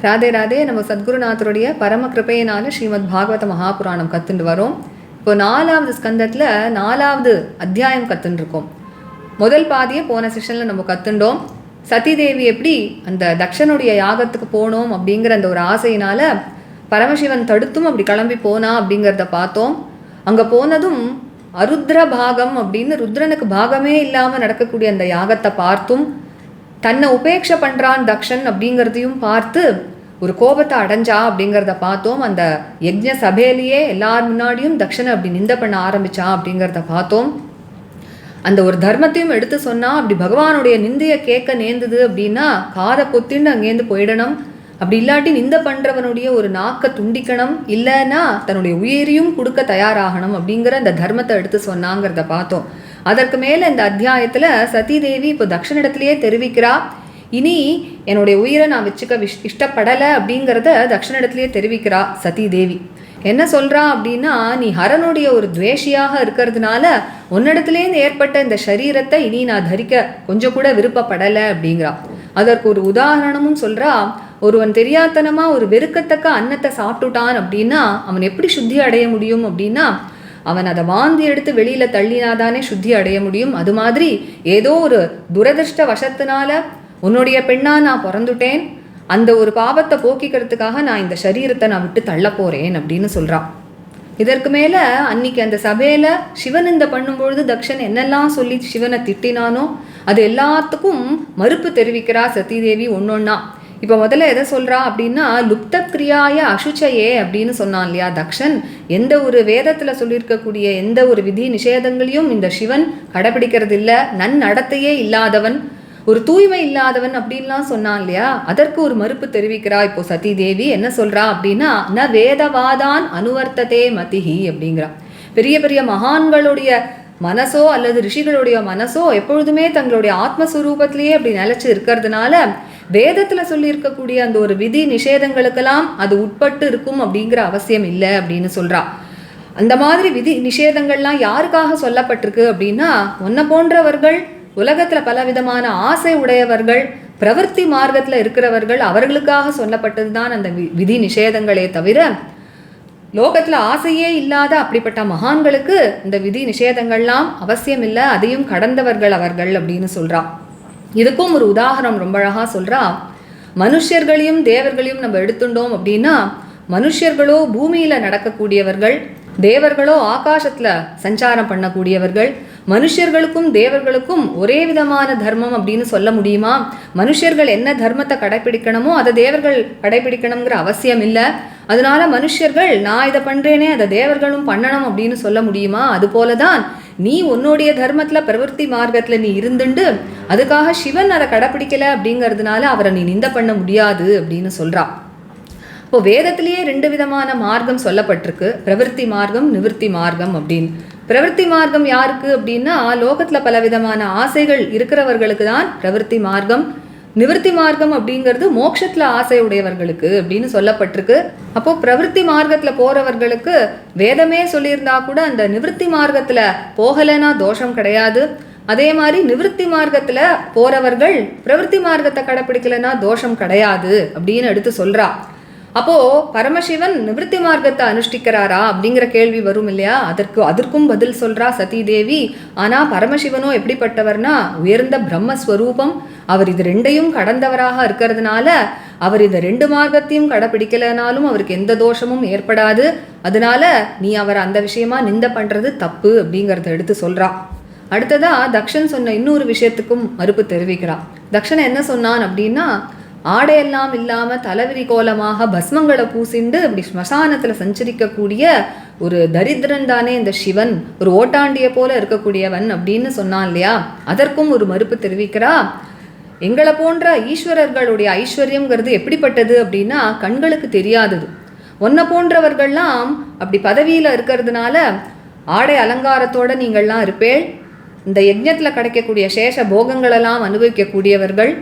ராதே ராதே. நம்ம சத்குருநாதருடைய பரம கிருபையினால ஸ்ரீமத் பாகவத மகாபுராணம் கற்றுண்டு வரோம். இப்போ 4வது ஸ்கந்தத்தில் 4வது அத்தியாயம் கற்றுன்னு இருக்கோம். முதல் பாதியை போன செஷனில் நம்ம கற்றுண்டோம். சதிதேவி எப்படி அந்த தக்ஷனுடைய யாகத்துக்கு போனோம் அப்படிங்கிற அந்த ஒரு ஆசையினால் பரமசிவன் தடுத்தும் அப்படி கிளம்பி போனா அப்படிங்கிறத பார்த்தோம். அங்கே போனதும் அருத்ர பாகம் அப்படின்னு ருத்ரனுக்கு பாகமே இல்லாமல் நடக்கக்கூடிய அந்த யாகத்தை பார்த்தும் தன்னை உபேட்சை பண்ணுறான் தக்ஷன் அப்படிங்கிறதையும் பார்த்து ஒரு கோபத்தை அடைஞ்சா அப்படிங்கிறத பார்த்தோம். அந்த யஜ்ஞ சபையிலேயே எல்லார் முன்னாடியும் தக்ஷனை அப்படி நிந்த பண்ண ஆரம்பிச்சா அப்படிங்கிறத பார்த்தோம். அந்த ஒரு தர்மத்தையும் எடுத்து சொன்னால் அப்படி பகவானுடைய நிந்தையை கேட்க நேர்ந்தது அப்படின்னா காதை பொத்தின்னு அங்கேருந்து போயிடணும். அப்படி இல்லாட்டி நிந்த பண்ணுறவனுடைய ஒரு நாக்கை துண்டிக்கணும், இல்லைன்னா தன்னுடைய உயிரையும் கொடுக்க தயாராகணும் அப்படிங்கிற அந்த தர்மத்தை எடுத்து சொன்னாங்கிறத பார்த்தோம். அதற்கு மேலே இந்த அத்தியாயத்தில் சதிதேவி இப்போ தக்ஷனிடத்திலேயே தெரிவிக்கிறா, இனி என்னுடைய உயிரை நான் வச்சுக்க இஷ்டப்படலை அப்படிங்கிறத தக்ஷனிடத்திலேயே தெரிவிக்கிறா சதிதேவி. என்ன சொல்கிறா அப்படின்னா, நீ ஹரனுடைய ஒரு துவேஷியாக இருக்கிறதுனால உன்னிடத்துலேருந்து ஏற்பட்ட இந்த சரீரத்தை இனி நான் தரிக்க கொஞ்சம் கூட விருப்பப்படலை அப்படிங்கிறா. அதற்கு ஒரு உதாரணமும் சொல்கிறா, ஒருவன் தெரியாதனமாக ஒரு வெறுக்கத்தக்க அன்னத்தை சாப்பிட்டுட்டான் அப்படின்னா அவன் எப்படி சுத்தி அடைய முடியும் அப்படின்னா அவன் அதை வாந்தி எடுத்து வெளியில் தள்ளினாதானே சுத்தி அடைய முடியும். அது மாதிரி ஏதோ ஒரு துரதிருஷ்ட வசத்தினால உன்னுடைய பெண்ணா நான் பிறந்துட்டேன், அந்த ஒரு பாவத்தை போக்கிக்கிறதுக்காக நான் இந்த சரீரத்தை நான் விட்டு தள்ள போகிறேன் அப்படின்னு சொல்கிறான். இதற்கு மேலே அன்னைக்கு அந்த சபையில் சிவன் இந்த பண்ணும்பொழுது தக்ஷன் என்னெல்லாம் சொல்லி சிவனை திட்டினானோ அது எல்லாத்துக்கும் மறுப்பு தெரிவிக்கிறா சதிதேவி ஒன்னொன்னா. இப்போ முதல்ல எதை சொல்கிறா அப்படின்னா, லுப்த கிரியாய அசுச்சையே அப்படின்னு சொன்னான் இல்லையா தக்ஷன். எந்த ஒரு வேதத்தில் சொல்லியிருக்கக்கூடிய எந்த ஒரு விதி நிஷேதங்களையும் இந்த சிவன் கடைபிடிக்கிறது இல்லை, நன்னடத்தையே இல்லாதவன், ஒரு தூய்மை இல்லாதவன் அப்படின்லாம் சொன்னான் இல்லையா. அதற்கு ஒரு மறுப்பு தெரிவிக்கிறா இப்போ சதிதேவி. என்ன சொல்கிறா அப்படின்னா, ந வேதவாதான் அனுவர்த்ததே மதிஹி அப்படிங்கிறா. பெரிய பெரிய மகான்களுடைய மனசோ அல்லது ரிஷிகளுடைய மனசோ எப்பொழுதுமே தங்களுடைய ஆத்மஸ்வரூபத்திலேயே அப்படி நிலைச்சு இருக்கிறதுனால வேதத்தில் சொல்லியிருக்கக்கூடிய அந்த ஒரு விதி நிஷேதங்களுக்கெல்லாம் அது உட்பட்டு இருக்கும் அப்படிங்கிற அவசியம் இல்லை அப்படின்னு சொல்கிறா. அந்த மாதிரி விதி நிஷேதங்கள்லாம் யாருக்காக சொல்லப்பட்டிருக்கு அப்படின்னா, உன்னை போன்றவர்கள் உலகத்தில் பலவிதமான ஆசை உடையவர்கள் பிரவர்த்தி மார்க்கத்தில் இருக்கிறவர்கள் அவர்களுக்காக சொல்லப்பட்டது தான் அந்த விதி நிஷேதங்களே தவிர லோகத்தில் ஆசையே இல்லாத அப்படிப்பட்ட மகான்களுக்கு இந்த விதி நிஷேதங்கள்லாம் அவசியம் இல்லை, அதையும் கடந்தவர்கள் அவர்கள் அப்படின்னு சொல்கிறா. இதுக்கும் ஒரு உதாரணம் ரொம்ப அழகாக சொல்கிறா. மனுஷர்களையும் தேவர்களையும் நம்ம எடுத்துட்டோம் அப்படின்னா, மனுஷர்களோ பூமியில் நடக்கக்கூடியவர்கள், தேவர்களோ ஆகாசத்தில் சஞ்சாரம் பண்ணக்கூடியவர்கள். மனுஷர்களுக்கும் தேவர்களுக்கும் ஒரே விதமான தர்மம் அப்படின்னு சொல்ல முடியுமா? மனுஷர்கள் என்ன தர்மத்தை கடைப்பிடிக்கணுமோ அதை தேவர்கள் கடைப்பிடிக்கணுங்கிற அவசியம் இல்லை. அதனால மனுஷர்கள் நான் இதை பண்ணுறேனே அதை தேவர்களும் பண்ணணும் அப்படின்னு சொல்ல முடியுமா? அதுபோல தான் நீ உன்னுடைய தர்மத்தில் பிரவர்த்தி மார்க்கத்தில் நீ இருந்துண்டு அதுக்காக சிவன் அதை கடைப்பிடிக்கலை அப்படிங்கிறதுனால அவரை நீ நிந்த பண்ண முடியாது அப்படின்னு சொல்கிறா. இப்போ வேதத்திலேயே 2 விதமான மார்க்கம் சொல்லப்பட்டிருக்கு, பிரவர்த்தி மார்க்கம் நிவர்த்தி மார்க்கம் அப்படின்னு. பிரவர்த்தி மார்க்கம் யாருக்கு அப்படின்னா, லோகத்தில் பலவிதமான ஆசைகள் இருக்கிறவர்களுக்கு தான் பிரவர்த்தி மார்க்கம். நிவர்த்தி மார்க்கம் அப்படிங்கிறது மோட்சத்தில் ஆசை உடையவர்களுக்கு அப்படின்னு சொல்லப்பட்டிருக்கு. அப்போது பிரவர்த்தி மார்க்கத்தில் போகிறவர்களுக்கு வேதமே சொல்லியிருந்தா கூட அந்த நிவர்த்தி மார்க்கத்தில் போகலைன்னா தோஷம் கிடையாது. அதே மாதிரி நிவர்த்தி மார்க்கத்தில் போகிறவர்கள் பிரவர்த்தி மார்க்கத்தை கடைப்பிடிக்கலைன்னா தோஷம் கிடையாது அப்படின்னு எடுத்து சொல்கிறா. அப்போது பரமசிவன் நிவர்த்தி மார்க்கத்தை அனுஷ்டிக்கிறாரா அப்படிங்கிற கேள்வி வரும் இல்லையா. அதற்கும் பதில் சொல்கிறா சதிதேவி. ஆனால் பரமசிவனோ எப்படிப்பட்டவர்னா உயர்ந்த பிரம்மஸ்வரூபம். அவர் இது 2ஐயும் கடந்தவராக இருக்கிறதுனால அவர் இந்த 2 மார்க்கத்தையும் கடைப்பிடிக்கலைனாலும் அவருக்கு எந்த தோஷமும் ஏற்படாது. அதனால நீ அவர் அந்த விஷயமா நிந்த பண்ணுறது தப்பு அப்படிங்கிறத எடுத்து சொல்கிறா. அடுத்ததா தக்ஷன் சொன்ன இன்னொரு விஷயத்துக்கும் மறுப்பு தெரிவிக்கிறான். தக்ஷன் என்ன சொன்னான் அப்படின்னா, ஆடையெல்லாம் இல்லாமல் தலைவிரி கோலமாக பஸ்மங்களை பூசிண்டு அப்படி ஸ்மசானத்தில் சஞ்சரிக்கக்கூடிய ஒரு தரித்திரன் தானே இந்த சிவன், ஒரு ஓட்டாண்டியை போல இருக்கக்கூடியவன் அப்படின்னு சொன்னான் இல்லையா. அதற்கும் ஒரு மறுப்பு தெரிவிக்கிறா. எங்களை போன்ற ஈஸ்வரர்களுடைய ஐஸ்வர்யங்கிறது எப்படிப்பட்டது அப்படின்னா கண்களுக்கு தெரியாதது. ஒன்றை போன்றவர்கள்லாம் அப்படி பதவியில் இருக்கிறதுனால ஆடை அலங்காரத்தோடு நீங்கள்லாம் இருப்பேள், இந்த யஜ்ஞத்தில் கிடைக்கக்கூடிய சேஷ போகங்களெல்லாம் அனுபவிக்கக்கூடியவர்கள்.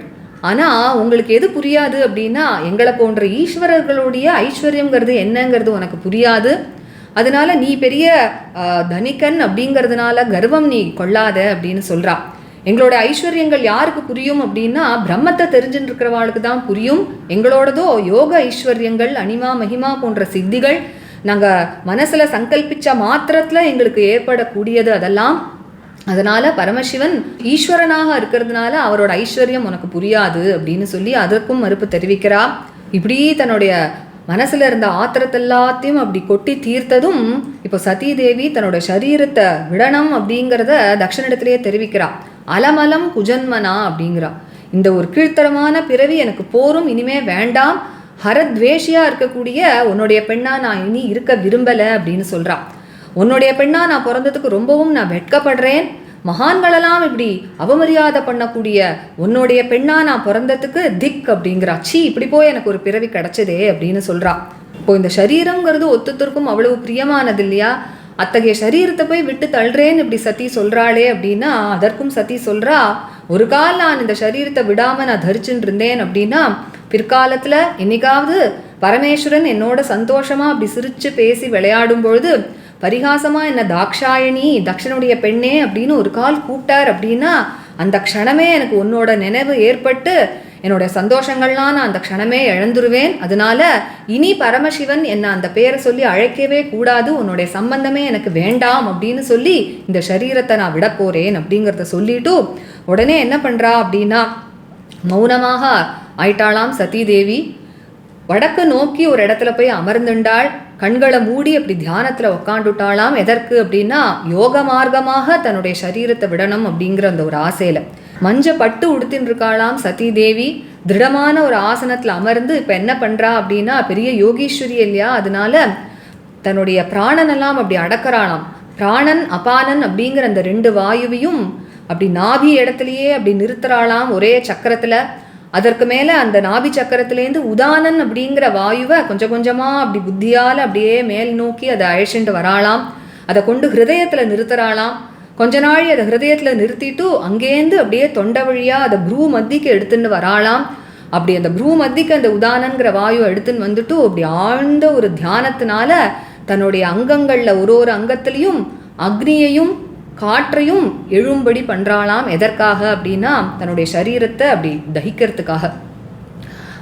ஆனால் உங்களுக்கு எது புரியாது அப்படின்னா, எங்களை போன்ற ஈஸ்வரர்களுடைய ஐஸ்வர்யங்கிறது என்னங்கிறது உனக்கு புரியாது. அதனால நீ பெரிய தனிக்கன் அப்படிங்கிறதுனால கர்வம் நீ கொள்ளாத அப்படின்னு சொல்கிறா. எங்களோட ஐஸ்வர்யங்கள் யாருக்கு புரியும் அப்படின்னா பிரம்மத்தை தெரிஞ்சுட்டு இருக்கிறவாளுக்கு தான் புரியும். எங்களோடதோ யோக ஐஸ்வர்யங்கள், அனிமா மகிமா போன்ற சித்திகள், நாங்கள் மனசில் சங்கல்பிச்ச மாத்திரத்தில் எங்களுக்கு ஏற்படக்கூடியது அதெல்லாம். அதனால் பரமசிவன் ஈஸ்வரனாக இருக்கிறதுனால அவரோட ஐஸ்வர்யம் உனக்கு புரியாது அப்படின்னு சொல்லி அதற்கும் மறுப்பு தெரிவிக்கிறா. இப்படி தன்னுடைய மனசில் இருந்த ஆத்திரத்தெல்லாத்தையும் அப்படி கொட்டி தீர்த்ததும் இப்போ சதி தேவி தன்னோட சரீரத்தை விடணும் அப்படிங்கிறத தக்ஷனிடத்திலேயே தெரிவிக்கிறா. அலமலம் குஜன்மனா அப்படிங்கிறா. இந்த ஒரு கீழ்த்தரமான பிறவி எனக்கு போரும், இனிமே வேண்டாம், ஹரத்வேஷியா இருக்கக்கூடிய உன்னுடைய பெண்ணா நான் இனி இருக்க விரும்பலை அப்படின்னு சொல்றா. உன்னுடைய பெண்ணா நான் பிறந்ததுக்கு ரொம்பவும் நான் வெட்கப்படுறேன். மகான்களெல்லாம் இப்படி அவமரியாதை பண்ணக்கூடிய உன்னுடைய பெண்ணா நான் பிறந்ததுக்கு திக் அப்படிங்கிறா. சி, இப்படி போய் எனக்கு ஒரு பிறவி கிடைச்சதே அப்படின்னு சொல்றா. இப்போ இந்த சரீரங்கிறது ஒத்துத்திற்கும் அவ்வளவு பிரியமானது இல்லையா? அத்தகைய சரீரத்தை போய் விட்டு தள்ளுறேன்னு இப்படி சதி சொல்றாளே அப்படின்னா அதற்கும் சதி சொல்றா, ஒரு கால் நான் இந்த சரீரத்தை விடாம நான் தரிச்சுட்டு இருந்தேன் அப்படின்னா பிற்காலத்துல என்னைக்காவது பரமேஸ்வரன் என்னோட சந்தோஷமா அப்படி சிரிச்சு பேசி விளையாடும் பொழுது பரிகாசமா என்ன தாக்ஷாயணி, தக்ஷனுடைய பெண்ணே அப்படின்னு ஒரு கால் கூப்பிட்டார் அப்படின்னா அந்த க்ஷணமே எனக்கு உன்னோட நினைவு ஏற்பட்டு என்னோட சந்தோஷங்கள்லாம் நான் அந்த க்ஷணமே இழந்துருவேன். அதனால இனி பரமசிவன் என்னை அந்த பேரை சொல்லி அழைக்கவே கூடாது, உன்னுடைய சம்பந்தமே எனக்கு வேண்டாம் அப்படின்னு சொல்லி இந்த சரீரத்தை நான் விட போறேன் அப்படிங்கிறத சொல்லிட்டு உடனே என்ன பண்றா அப்படின்னா மௌனமாக ஆயிட்டாளாம் சதி தேவி. வடக்கு நோக்கி ஒரு இடத்துல போய் அமர்ந்துண்டாள். கண்களை மூடி அப்படி தியானத்தில் உக்காண்டுட்டாளாம். எதற்கு அப்படின்னா யோக மார்க்கமாக தன்னுடைய சரீரத்தை விடணும் அப்படிங்கிற அந்த ஒரு ஆசையில். மஞ்ச பட்டு உடுத்தின்னு இருக்காளாம் சதி தேவி. திருடமான ஒரு ஆசனத்தில் அமர்ந்து இப்போ என்ன பண்ணுறா அப்படின்னா பெரிய யோகீஸ்வரி இல்லையா, அதனால தன்னுடைய பிராணனெல்லாம் அப்படி அடக்கிறாளாம். பிராணன் அபானன் அப்படிங்கிற அந்த 2 வாயுவையும் அப்படி நாபி இடத்துலையே அப்படி நிறுத்துறாளாம் ஒரே சக்கரத்தில். அதற்கு மேலே அந்த நாபி சக்கரத்துலேருந்து உதானன் அப்படிங்கிற வாயுவை கொஞ்சம் கொஞ்சமாக அப்படி புத்தியால் அப்படியே மேல் நோக்கி அதை அழைச்சிட்டு வராளாம். அதை கொண்டு ஹிருதயத்தில் நிறுத்துறாளாம். கொஞ்ச நாள் அதை ஹிருதயத்தில் நிறுத்திட்டு அங்கேருந்து அப்படியே தொண்டை வழியாக அதை ப்ரூ மத்திக்கு எடுத்துன்னு வராளாம். அப்படி அந்த ப்ரூ மத்திக்கு அந்த உதானங்கிற வாயு எடுத்துன்னு வந்துட்டு அப்படி ஆழ்ந்த ஒரு தியானத்தினால தன்னுடைய அங்கங்களில் ஒரு அங்கத்திலையும் அக்னியையும் காற்றையும் எழும்படி பண்ணுறாளாம். எதற்காக அப்படின்னா தன்னுடைய சரீரத்தை அப்படி தகிக்கிறதுக்காக.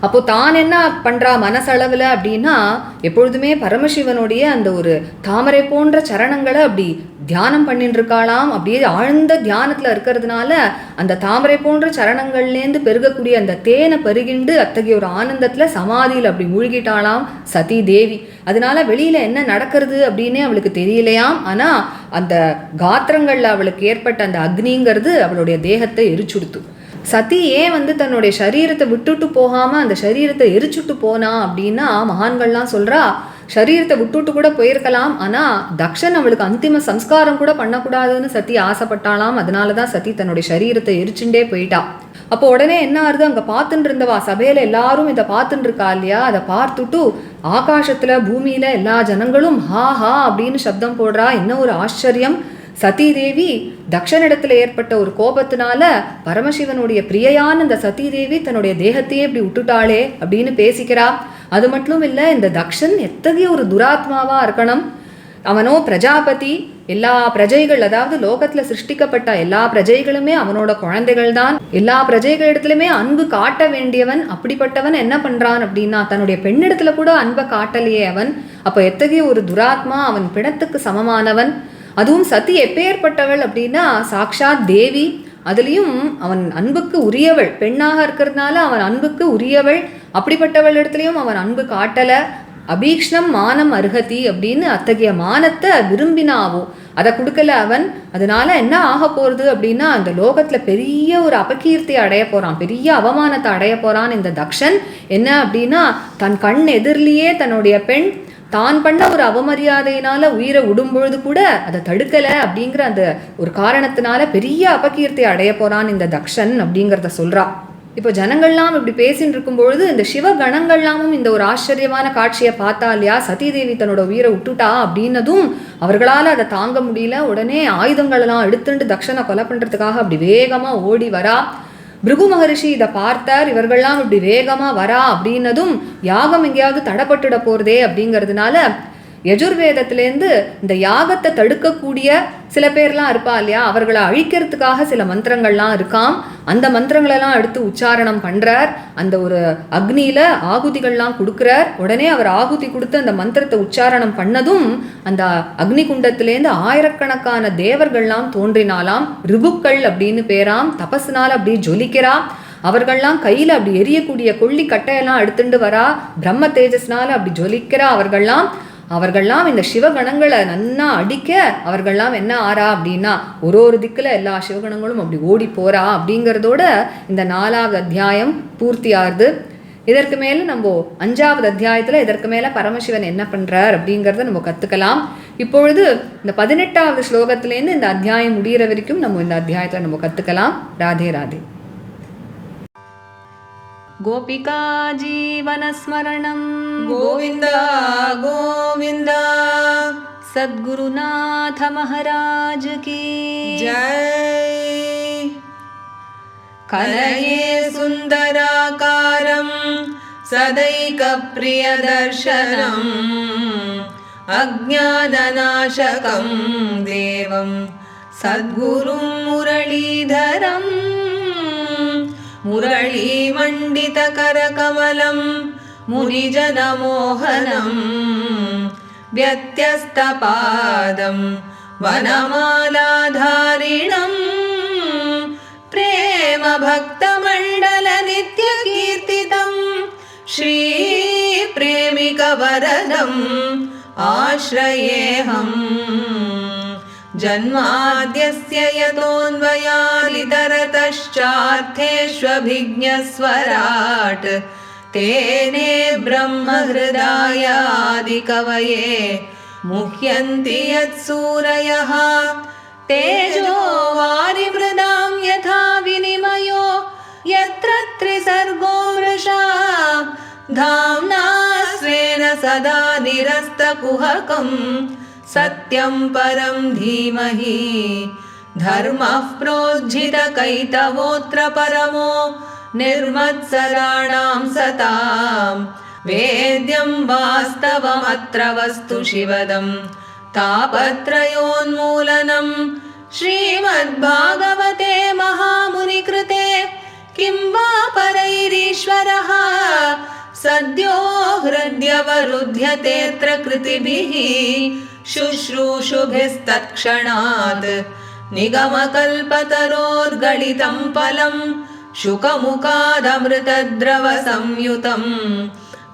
அப்போ தான் என்ன பண்ணுறா மனசளவில் அப்படின்னா எப்பொழுதுமே பரமசிவனுடைய அந்த ஒரு தாமரை போன்ற சரணங்களை அப்படி தியானம் பண்ணிட்டு இருக்காளாம். அப்படியே ஆழ்ந்த தியானத்தில் இருக்கிறதுனால அந்த தாமரை போன்ற சரணங்கள்லேருந்து பெருகக்கூடிய அந்த தேனை பருகிண்டு அத்தகைய ஒரு ஆனந்தத்தில் சமாதியில் அப்படி மூழ்கிட்டாளாம் சதி தேவி. அதனால வெளியில் என்ன நடக்கிறது அப்படின்னே அவளுக்கு தெரியலையாம். ஆனால் அந்த காத்திரங்களில் அவளுக்கு ஏற்பட்ட அந்த அக்னிங்கிறது அவளுடைய தேகத்தை எரிச்சுடுத்து. சதி ஏன் தன்னுடைய சரீரத்தை விட்டுட்டு போகாமல் அந்த சரீரத்தை எரிச்சுட்டு போனா அப்படின்னா மகான்கள்லாம் சொல்கிறா, சரீரத்தை விட்டுட்டு கூட போயிருக்கலாம், ஆனால் தக்ஷன் அவளுக்கு அந்திம சம்ஸ்காரம் கூட பண்ணக்கூடாதுன்னு சதி ஆசைப்பட்டாலாம். அதனால தான் சதி தன்னுடைய சரீரத்தை எரிச்சுட்டே போயிட்டா. அப்போ உடனே என்ன ஆறுது, அங்கே பார்த்துட்டு இருந்தவா சபையில் எல்லாரும் இதை பார்த்துட்டு இருக்கா இல்லையா, அதை பார்த்துட்டு ஆகாசத்தில் பூமியில் எல்லா ஜனங்களும் ஹா ஹா அப்படின்னு சப்தம் போடுறா. என்ன ஒரு ஆச்சரியம்! சதி தேவி தக்ஷனிடத்தில் ஏற்பட்ட ஒரு கோபத்தினால பரமசிவனுடைய பிரியையான இந்த சதி தேவி தன்னுடைய தேகத்தையே இப்படி விட்டுட்டாளே அப்படின்னு பேசிக்கிறா. அது மட்டும் இல்லை, இந்த தக்ஷன் எத்தகைய ஒரு துராத்மாவா இருக்கணும். அவனோ பிரஜாபதி, எல்லா பிரஜைகள் அதாவது லோகத்தில் சிருஷ்டிக்கப்பட்ட எல்லா பிரஜைகளுமே அவனோட குழந்தைகள் தான். எல்லா பிரஜைகளிடத்துலையுமே அன்பு காட்ட வேண்டியவன். அப்படிப்பட்டவன் என்ன பண்ணுறான் அப்படின்னா தன்னுடைய பெண்ணிடத்துல கூட அன்பை காட்டலையே அவன். அப்போ எத்தகைய ஒரு துராத்மா, அவன் பிணத்துக்கு சமமானவன். அதுவும் சதி எப்பேற்பட்டவள் அப்படின்னா சாக்ஷாத் தேவி. அதுலேயும் அவன் அன்புக்கு உரியவள், பெண்ணாக இருக்கிறதுனால அவன் அன்புக்கு உரியவள். அப்படிப்பட்டவள் இடத்துலையும் அவன் அன்பு காட்டலை. அபீக்ஷ்ணம் மானம் அருகதி அப்படின்னு அத்தகைய மானத்தை விரும்பினாவோ அதை கொடுக்கல அவன். அதனால என்ன ஆக போகிறது அப்படின்னா அந்த லோகத்தில் பெரிய ஒரு அபகீர்த்தியை அடைய போகிறான், பெரிய அவமானத்தை அடைய போகிறான் இந்த தக்ஷன். என்ன அப்படின்னா தன் கண் எதிரிலேயே தன்னுடைய பெண் தான் பண்ண ஒரு அவமரியாதையினால உயிரை விடும்பொழுது கூட அதை தடுக்கலை அப்படிங்கிற அந்த ஒரு காரணத்தினால பெரிய அபகீர்த்தியை அடைய போகிறான் இந்த தக்ஷன் அப்படிங்கிறத சொல்கிறா. இப்போ ஜனங்கள்லாம் இப்படி பேசின்னு இருக்கும்பொழுது இந்த சிவகணங்கள்லாமும் இந்த ஒரு ஆச்சரியமான காட்சியை பார்த்தா இல்லையா, சதிதேவி தன்னோட உயிரை விட்டுட்டா அப்படின்னதும் அவர்களால் அதை தாங்க முடியல. உடனே ஆயுதங்களெல்லாம் எடுத்துட்டு தக்ஷனை கொலை பண்ணுறதுக்காக அப்படி வேகமாக ஓடி வரா. பிருகு மகரிஷி இதை பார்த்தார். இவர்கள்லாம் இப்படி வேகமாக வரா அப்படின்னதும் யாகம் எங்கேயாவது தடப்பட்டுட போகிறதே அப்படிங்கிறதுனால யஜுர்வேதத்திலேருந்து இந்த யாகத்தை தடுக்கக்கூடிய சில பேர்லாம் இருப்பா இல்லையா, அவர்களை அழிக்கிறதுக்காக சில மந்திரங்கள்லாம் இருக்காம். அந்த மந்திரங்களெல்லாம் எடுத்து உச்சாரணம் பண்ணுறார். அந்த ஒரு அக்னியில் ஆகுதிகள்லாம் கொடுக்குறார். உடனே அவர் ஆகுதி கொடுத்து அந்த மந்திரத்தை உச்சாரணம் பண்ணதும் அந்த அக்னி குண்டத்திலேருந்து ஆயிரக்கணக்கான தேவர்கள்லாம் தோன்றினாலாம். ரிபுக்கள் அப்படின்னு பேராம். தபஸ்னால அப்படி ஜொலிக்கிறா. அவர்கள்லாம் கையில் அப்படி எரியக்கூடிய கொள்ளி கட்டையெல்லாம் எடுத்துட்டு வரா. பிரம்ம தேஜஸ்னால அப்படி ஜொலிக்கிறா. அவர்கள்லாம் இந்த சிவகணங்களை நன்னா அடிக்க அவர்கள்லாம் என்ன ஆறா அப்படின்னா ஒரு திக்கில் எல்லா சிவகணங்களும் அப்படி ஓடி போறா. அப்படிங்கிறதோட இந்த 4வது அத்தியாயம் பூர்த்தி ஆகுது. இதற்கு மேலே நம்ம 5வது அத்தியாயத்தில் இதற்கு மேலே பரமசிவன் என்ன பண்ணுறார் அப்படிங்கிறத நம்ம கற்றுக்கலாம். இப்பொழுது இந்த 18வது ஸ்லோகத்திலேருந்து இந்த அத்தியாயம் முடிகிற வரைக்கும் நம்ம இந்த அத்தியாயத்தில் நம்ம கற்றுக்கலாம். ராதே ராதே. गोपिका जीवनस्मरणं गोविन्द गोविन्द सद्गुरुनाथ महाराज की जय। कलये सुन्दराकारं सदैकप्रियदर्शनम् अज्ञाननाशकं देवं सद्गुरुं मुरलीधरम् मुरलीमण्डितकरकमलं मुनिजनमोहनं व्यत्यस्तपादं वनमालाधारिणं प्रेमभक्तमण्डलनित्यकीर्तितं श्रीप्रेमिकवरदम् आश्रयेऽहम्। जन्माद्यस्य यतोऽन्वयादितरतश्चार्थेष्वभिज्ञस्वराट् तेने ब्रह्महृदायादिकवये मुह्यन्ति यत्सूरयः। तेजो वारिमृदां यथा विनिमयो यत्र त्रिसर्गो वृषा धाम्ना स्वेन सदा निरस्तकुहकम् सत्यं परं धीमहि। धर्मः प्रोज्झितकैतवोऽत्र परमो निर्मत्सराणां सतां वेद्यं वास्तवमत्र वस्तु शिवदं तापत्रयोन्मूलनं। श्रीमद्भागवते महामुनिकृते किं वा परैरीश्वरः सद्यो हृद्यवरुध्यतेऽत्र कृतिभिः शुश्रूषुभिस्तत्क्षणात् निगमकल्पतरोर्गलितं फलं शुकमुखादमृतद्रवसंयुतं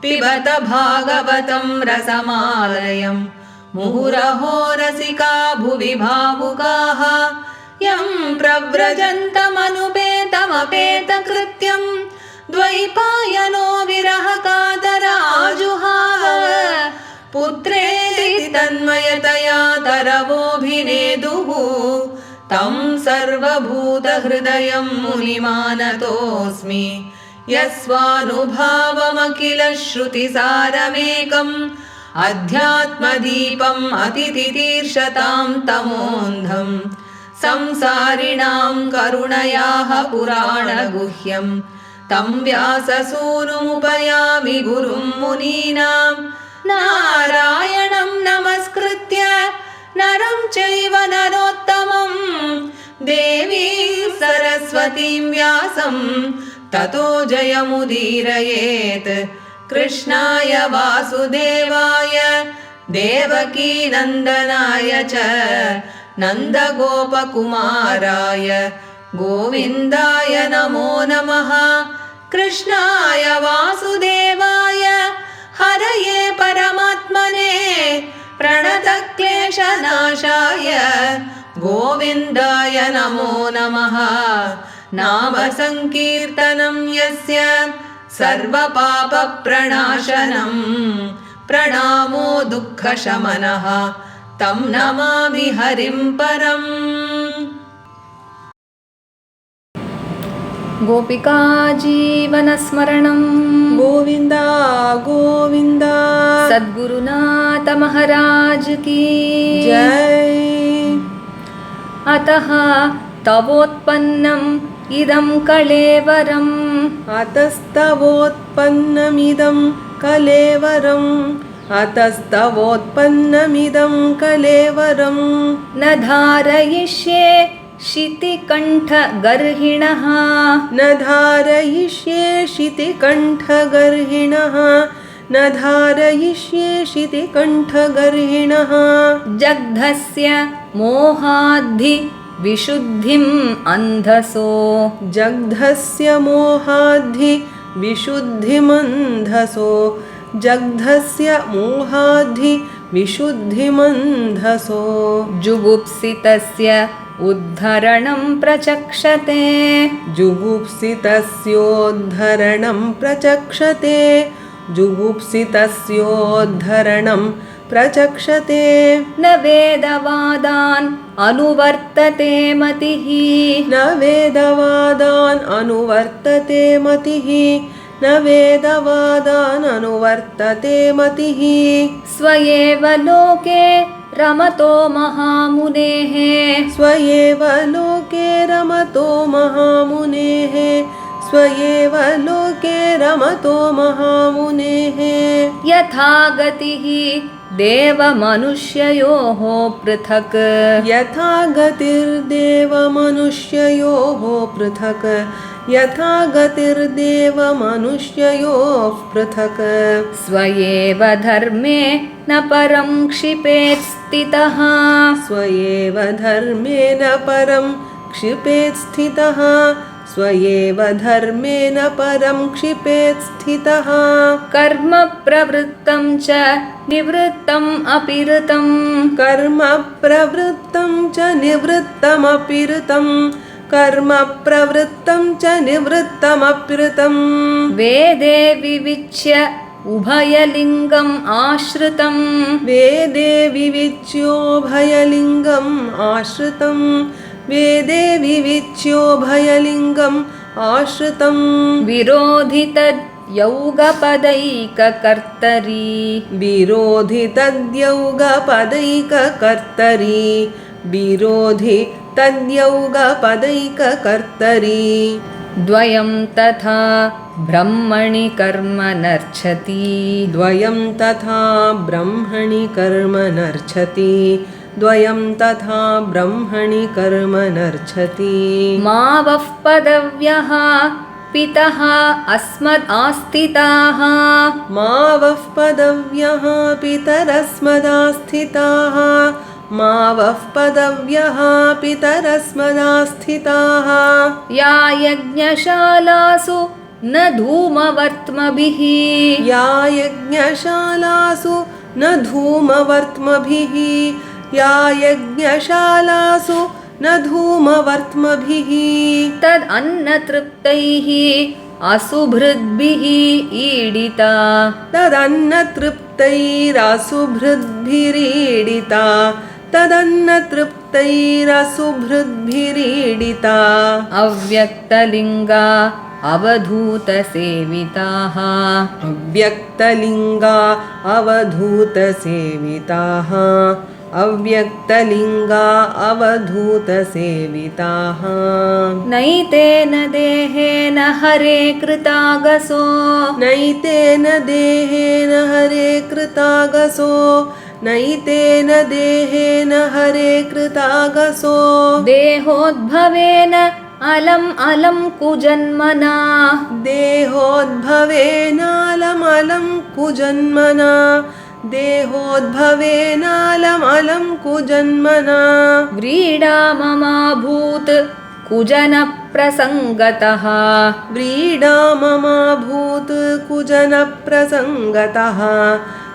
पिबत भागवतं रसमालयं मुहुरहो रसिका भुवि भावुकाः यं प्रव्रजन्तमनुपेतमपेतकृत्यं द्वैपायनो विरहकातराजुहाव पुत्रेति तन्मयतया तरवोऽभिनेदुः तं सर्वभूतहृदयं मुनिमानतोऽस्मि। यस्वानुभावमखिलश्रुतिसारमेकम् अध्यात्मदीपम् अतितितीर्षतां तमोऽन्धं संसारिणां करुणयाः पुराणगुह्यं तं व्याससूनुमुपयामि गुरुं मुनीनां। नारायणं नमस्कृत्य नरं चैव नरोत्तमं देवीं सरस्वतीं व्यासं ततो जयमुदीरयेत्। कृष्णाय वासुदेवाय देवकीनन्दनाय च नन्दगोपकुमाराय गोविन्दाय नमो नमः। कृष्णाय वासुदेवाय हरये परमात्मने प्रणतक्लेशनाशाय गोविन्दाय नमो नमः। नाम संकीर्तनं यस्य सर्वपापप्रणाशनं प्रणामो दुःखशमनः तं नमामि हरिं परम्। गोपिका जीवनस्मरणं गोविन्द गोविन्द सद्गुरुनाथ महाराज की जय। अतः तवोत्पन्नम् इदं कलेवरम् अतस्तवोत्पन्नमिदं कलेवरं अतस्तवोत्पन्नमिदं कलेवरम् न धारयिष्ये शितिकण्ठगर्हिणः न धारयिष्ये शितिकण्ठगर्हिणः न धारयिष्ये शितिकण्ठगर्हिणः जग्धस्य मोहाद्धि विशुद्धिम् अन्धसो जग्धस्य मोहाद्धि विशुद्धिमन्धसो जग्धस्य मोहाद्धि विशुद्धिमन्धसो जुगुप्सितस्य उद्धरणं प्रचक्षते जुगुप्सितस्योद्धरणं प्रचक्षते जुगुप्सितस्योद्धरणं प्रचक्षते न वेदवादान् अनुवर्तते मतिः न वेदवादान् अनुवर्तते मतिः न वेदवादान् अनुवर्तते मतिः स्वयेव लोके रमतो महामुनेः स्वयेव लोके रमतो महामुनेः स्वयेव लोके रमतो महामुनेः यथा गतिः देवमनुष्ययोः पृथक् यथा गतिर्देवमनुष्ययोः पृथक् यथा गतिर्देवमनुष्ययोः पृथक् स्वयेव धर्मे न परं क्षिपेत् स्थितः स्वयेव धर्मेण परं क्षिपेत् स्थितः स्वयेव धर्मेण परं क्षिपेत् स्थितः कर्म प्रवृत्तं च निवृत्तम् अपिऋतं कर्म प्रवृत्तं च निवृत्तमपिऋतं कर्म प्रवृत्तं च निवृत्तमपिऋतं वेदे विविच्य उभयलिङ्गम् आश्रितं वेदे विविच्योभयलिङ्गम् आश्रितं वेदे विविच्योभयलिङ्गम् आश्रितं विरोधि तद्यौगपदैककर्तरी विरोधि तद्यौगपदैककर्तरी विरोधि तद्यौगपदैककर्तरी द्वयं तथा ब्रह्मणि कर्म नर्चति द्वयं तथा ब्रह्मणि कर्म नर्चति द्वयं तथा ब्रह्मणि कर्म नर्चति मा वः पदव्यः पितः अस्मद् आस्थिताः मा वः पदव्यः पितरस्मदास्थिताः मा वः पदव्यः पितरस्मदास्थिताः या यज्ञशालासु न धूमवर्त्मभिः या यज्ञशालासु न धूमवर्त्मभिः या यज्ञशालासु न धूमवर्त्मभिः तद् अन्नतृप्तैः असुभृद्भिः ईडिता तदन्नतृप्तैरसुभृद्भिरीडिता तदन्नतृप्तैरसुभृद्भिरीडिता अव्यक्तलिङ्गा अवधूतसेविताः अव्यक्तलिङ्गा अवधूतसेविताः अव्यक्तलिङ्गा अवधूतसेविताः नैतेन देहेन हरे कृतागसो नैतेन देहेन हरे कृतागसो नैतेन देहेन हरे कृतागसो देहोद्भवेन अलम् अलम् कुजन्मना देहोद्भवेनालमलं कुजन्मना देहोद्भवेनालमलं कुजन्मना व्रीडा ममाभूत् कुजनप्रसङ्गतः व्रीडा ममाभूत् कुजनप्रसङ्गतः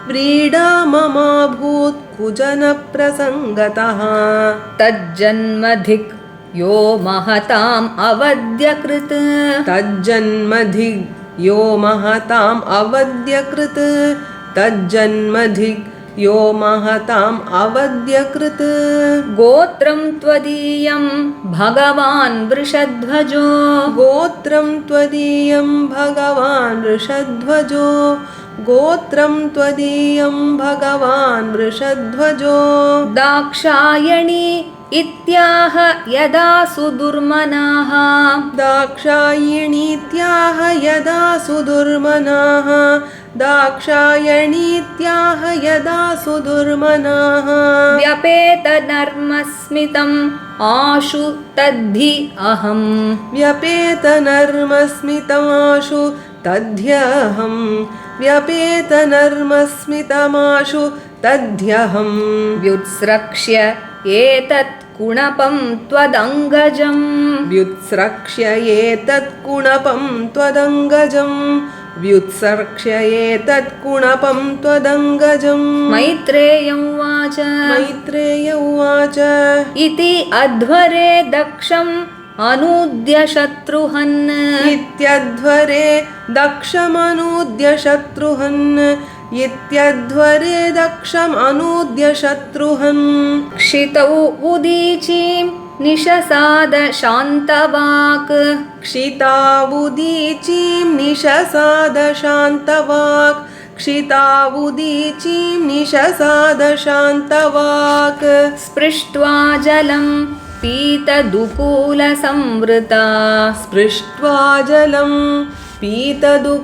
व्रीडा ममाभूत् कुजनप्रसङ्गतः तज्जन्मधिक् यो महताम् अवद्यकृत् तज्जन्मधिग् यो महताम् अवद्यकृत् तज्जन्मधिग् यो महताम् अवद्यकृत् गोत्रं त्वदीयं भगवान् वृषध्वजो गोत्रं त्वदीयं भगवान् वृषध्वजो गोत्रं त्वदीयं भगवान् वृषध्वजो दाक्षायणी इत्याह यदा सुदुर्मनाः दाक्षायिणीत्याह यदा सुदुर्मनाः दाक्षायणीत्याह यदा सुदुर्मनाः व्यपेतनर्मस्मितम् आशु तद्धि अहम् व्यपेतनर्मस्मितमाशु तद्ध्यहम् व्यपेतनर्मस्मितमाशु तद्ध्यहम् व्युत्स्रक्ष्य एतत् कुणपं त्वदङ्गजम् व्युत्स्रक्ष्य एतत् कुणपं त्वदङ्गजम् व्युत्सर्क्ष्य एतत् कुणपं त्वदङ्गजम् मैत्रेय उवाच मैत्रेय उवाच इति अध्वरे दक्षम् अनूद्य शत्रुहन् इत्यध्वरे दक्षमनूद्य शत्रुहन् इत्यध्वरे दक्षमनूद्य शत्रुहन् क्षितौ उदीचीं निशसाद शान्तवाक् क्षितावुदीचीं निशसाद शान्तवाक् क्षितावुदीचीं निशसाद शान्तवाक् स्पृष्ट्वा जलं पीतदुकूलसंवृता स्पृष्ट्वा जलं पीतदुकूलसंवृता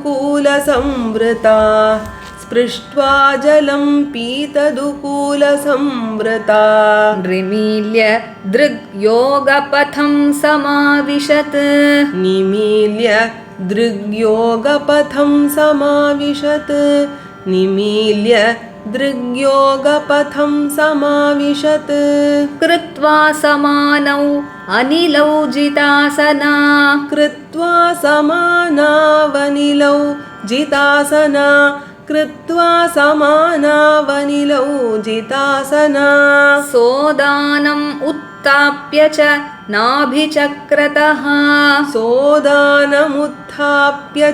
स्पृष्ट्वा जलं पीतदुकूलसंवृता नृमील्य दृग्योगपथं समाविशत् निमील्य दृग्योगपथं समाविशत् निमील्य दृग्योगपथं समाविशत् कृत्वा समानौ अनिलौ जितासना कृत्वा समानावनिलौ जितासना कृत्वा समानावनिलौ जितासना सोदानम् उत्थाप्य च नाभिचक्रतः सोदानमुत्थाप्य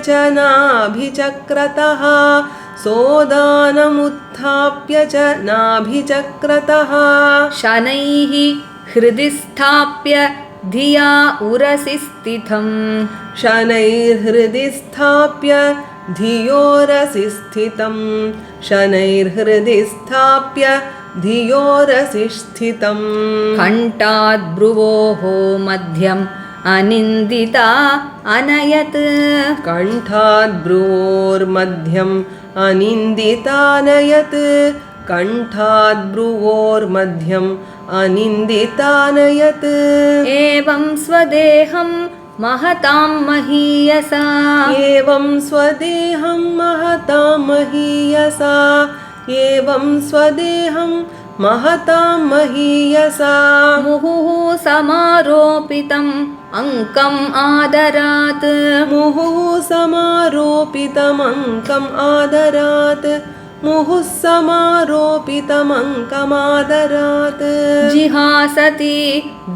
च नाभिचक्रतः सोदानमुत्थाप्य च नाभिचक्रतः शनैः हृदि स्थाप्य धिया उरसि स्थितम् शनैर्हृदि स्थाप्य धियोरसि स्थितं शनैर्हृदि स्थाप्य धियोरसि स्थितम् कण्ठाद् भ्रुवोः मध्यम् अनिन्दिता अनयत् कण्ठाद् भ्रुवोर्मध्यम् अनिन्दितानयत् कण्ठाद् भ्रुवोर्मध्यम् अनिन्दितानयत् एवं स्वदेहं महतां महीयसा एवं स्वदेहं महतां महीयसा एवं स्वदेहं महतां महीयसा मुहुः समारोपितम् अङ्कम् आदरात् मुहुः समारोपितमङ्कम् आदरात् मुहुः समारोपितमङ्कमादरात् जिहासति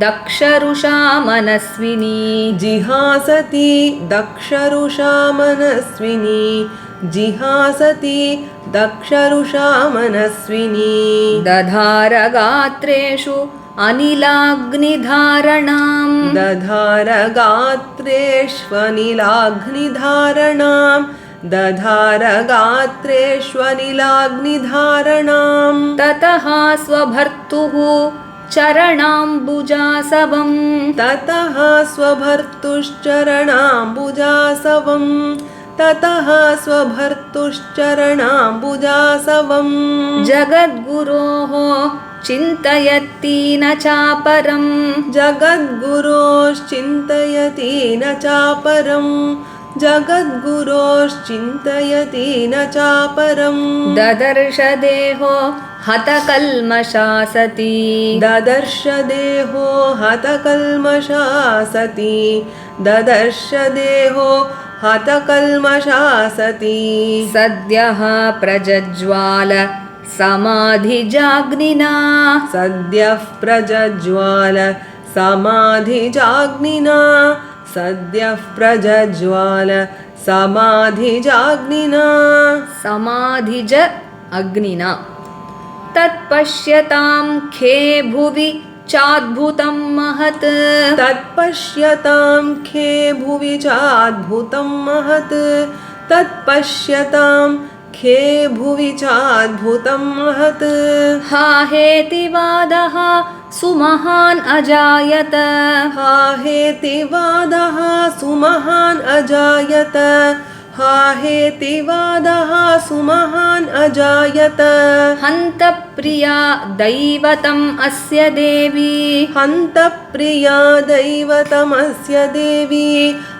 दक्षरुषा मनस्विनी जिहासति दक्षरुषा मनस्विनी जिहासति दक्षरुषा मनस्विनी दधारगात्रेषु अनिलाग्निधारणाम् दधारगात्रेष्वनिलाग्निधारणाम् दधारगात्रेष्वनिलाग्निधारणाम् ततः स्वभर्तुः चरणाम्बुजासवम् ततः स्वभर्तुश्चरणाम्बुजासवम् ततः स्वभर्तुश्चरणाम्बुजासवम् जगद्गुरोः चिन्तयति न चापरम् जगद्गुरोश्चिन्तयति न चापरम् जगद्गुरोश्चिन्तयति न चापरम् ददर्श देहो हतकल्मषा सती ददर्श देहो हतकल्मषा सती ददर्श देहो हतकल्मषा सती सद्यः प्रज्ज्वाल समाधिजाग्निना सद्यः प्रज्ज्वाल समाधिजाग्निना सद्यः प्रज्ज्वाल समाधिजाग्निना समाधिज अग्निना तत्पश्यतां खे भुवि चाद्भुतं महत् तत्पश्यतां खे भुवि चाद्भुतं महत् तत्पश्यतां खे भुवि चाद्भुतं महत् हा हेतिवादः सुमहान् अजायत हा हेतिवादः सुमहान् अजायत हाहेति वादः सुमहान् अजायत हन्त प्रिया दैवतम् अस्य देवी हन्त प्रिया दैवतमस्य देवी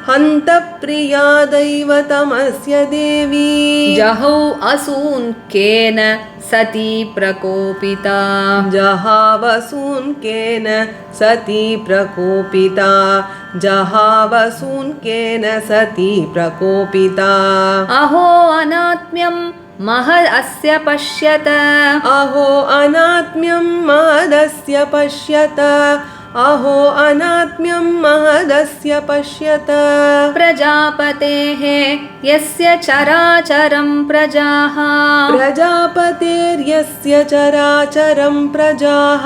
हन्त प्रिया दैवतमस्य देवी जहौ असून् केन सती प्रकोपिता जहावसून् केन सती प्रकोपिता जहावसून् केन सती प्रकोपिता अहो अनात्म्यं महदस्य पश्यत अहो अनात्म्यं महदस्य पश्यत अहो अनात्म्यं महदस्य पश्यत प्रजापतेः यस्य चराचरं प्रजाः प्रजापतेर्यस्य चराचरं प्रजाः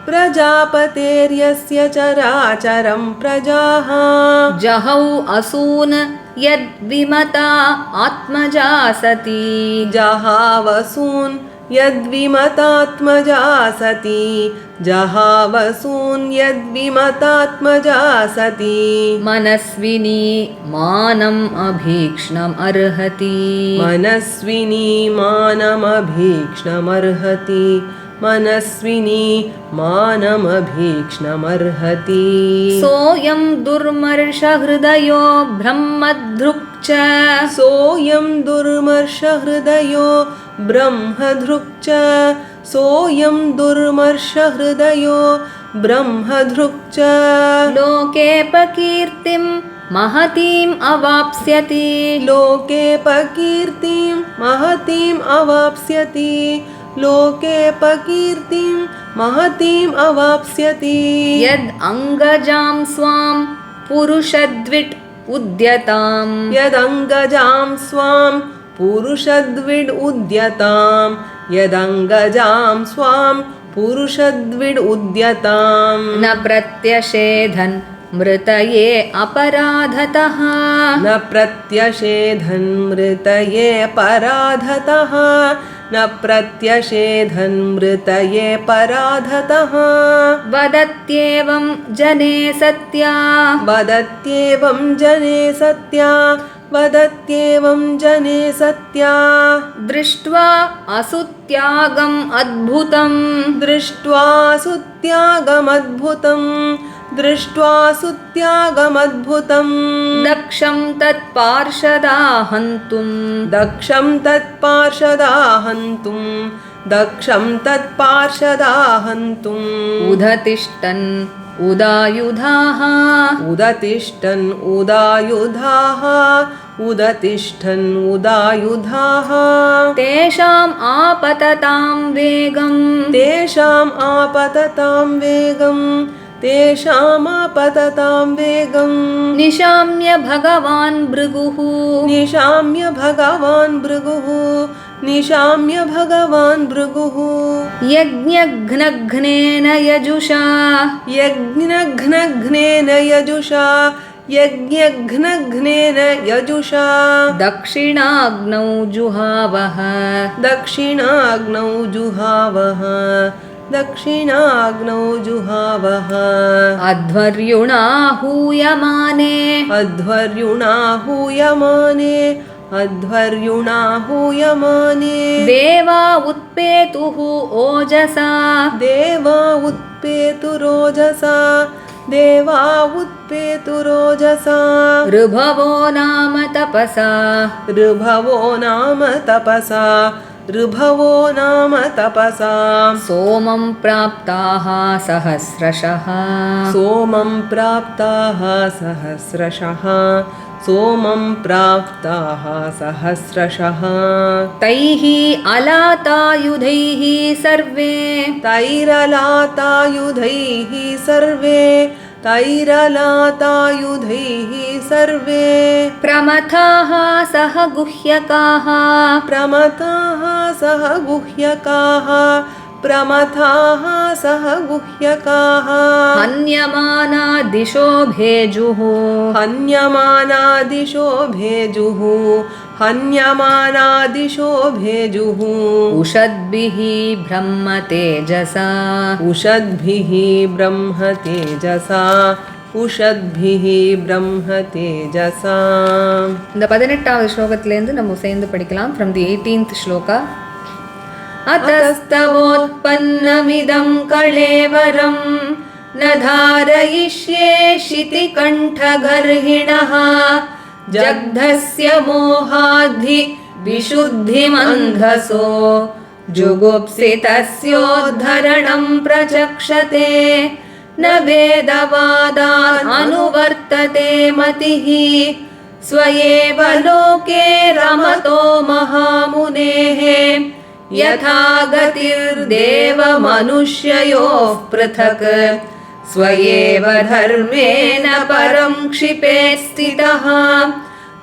प्रजापतेर्यस्य चराचरं प्रजाः जहौ असून् यद्विमता आत्मजा सती जहावसून् यद्विमतात्मजा सती जहावसून् यद्विमतात्मजा सती मनस्विनी मानम् अभीक्ष्णम् अर्हति मनस्विनी मानमभीक्ष्णमर्हति मनस्विनी मानमभीक्ष्णमर्हति सोऽयं दुर्मर्षहृदयो ब्रह्मधृक् च सोऽयं दुर्मर्षहृदयो ब्रह्मधृक् च सोऽयं दुर्मर्षहृदयो ब्रह्मधृक् च लोकेऽपकीर्तिं महतीम् अवाप्स्यति लोकेऽपकीर्तिं महतीम् अवाप्स्यति लोकेऽपकीर्तिं महतीम् अवाप्स्यति यद् अङ्गजां स्वां पुरुषद्विट् उद्यताम् यदङ्गजां स्वां पुरुषद्विड् उद्यतां यदङ्गजां स्वां पुरुषद्विड् उद्यतां न प्रत्यषेधन् मृतये अपराधतः न प्रत्यषेधन् मृतये पराधतः न प्रत्यषेधन् मृतये पराधतः वदत्येवं जने सत्या वदत्येवं जने सत्या वदत्येवं जने सत्या दृष्ट्वा असुत्यागम् अद्भुतम् दृष्ट्वा सुत्यागमद्भुतं दृष्ट्वा सुत्यागमद्भुतं दक्षं तत्पार्षदा हन्तुम् दक्षं तत्पार्षदा हन्तुं दक्षं तत्पार्षदा हन्तुम् उदतिष्ठन् उदायुधाः उदतिष्ठन् उदायुधाः उदतिष्ठन् उदायुधाः तेषाम् आपततां वेगम् तेषाम् आपततां वेगम् तेषाम् आपततां वेगम् निशाम्य भगवान् भृगुः निशाम्य भगवान् भृगुः निशाम्य भगवान् भृगुः यज्ञघ्नघ्नेन यजुषा यज्ञघ्नघ्नेन यजुषा यज्ञघ्नघ्नेन यजुषा दक्षिणाग्नौ जुहावः दक्षिणाग्नौ जुहावः दक्षिणाग्नौ जुहावः अध्वर्युणा हूयमाने अध्वर्युणा हूयमाने अध्वर्युणा हूयमाने देवा उत्पेतुः ओजसा देवा उत्पेतुरोजसा देवा उत्पेतुरोजसा ऋभवो नाम तपसा ऋभवो नाम तपसा ऋभवो नाम तपसा सोमं प्राप्ताः सहस्रशः सोमं प्राप्ताः सहस्रशः सोमं प्राप्ताः सहस्रशः तैः अलातायुधैः सर्वे तैरलातायुधैः सर्वे तैरलातायुधैः सर्वे प्रमथाः सह गुह्यकाः प्रमथाः सह गुह्यकाः प्रमथाः सह गुह्यकाः हन्यमाना दिशो भेजुः हन्यमानादिशो भेजुः हन्यमानादिशो भेजुः उषद्भिः ब्रह्म तेजसा उषद्भिः ब्रह्म तेजसा उषद्भिः ब्रह्म तेजसा। இந்த 18வது ஸ்லோகத்திலேருந்து நம்ம சேர்ந்து படிக்கலாம். From the 18th shloka. अतस्तवोत्पन्नमिदं कळेवरं न धारयिष्ये शितिकण्ठगर्हिणः जग्धस्य मोहाद्धि विशुद्धिमन्धसो जुगुप्सितस्योद्धरणं प्रचक्षते न वेदवादान् अनुवर्तते मतिः स्वयेव लोके रमतो महामुनेः यथा गतिर्देवमनुष्ययोः पृथक् स्वयेव धर्मेण परं क्षिपे स्थितः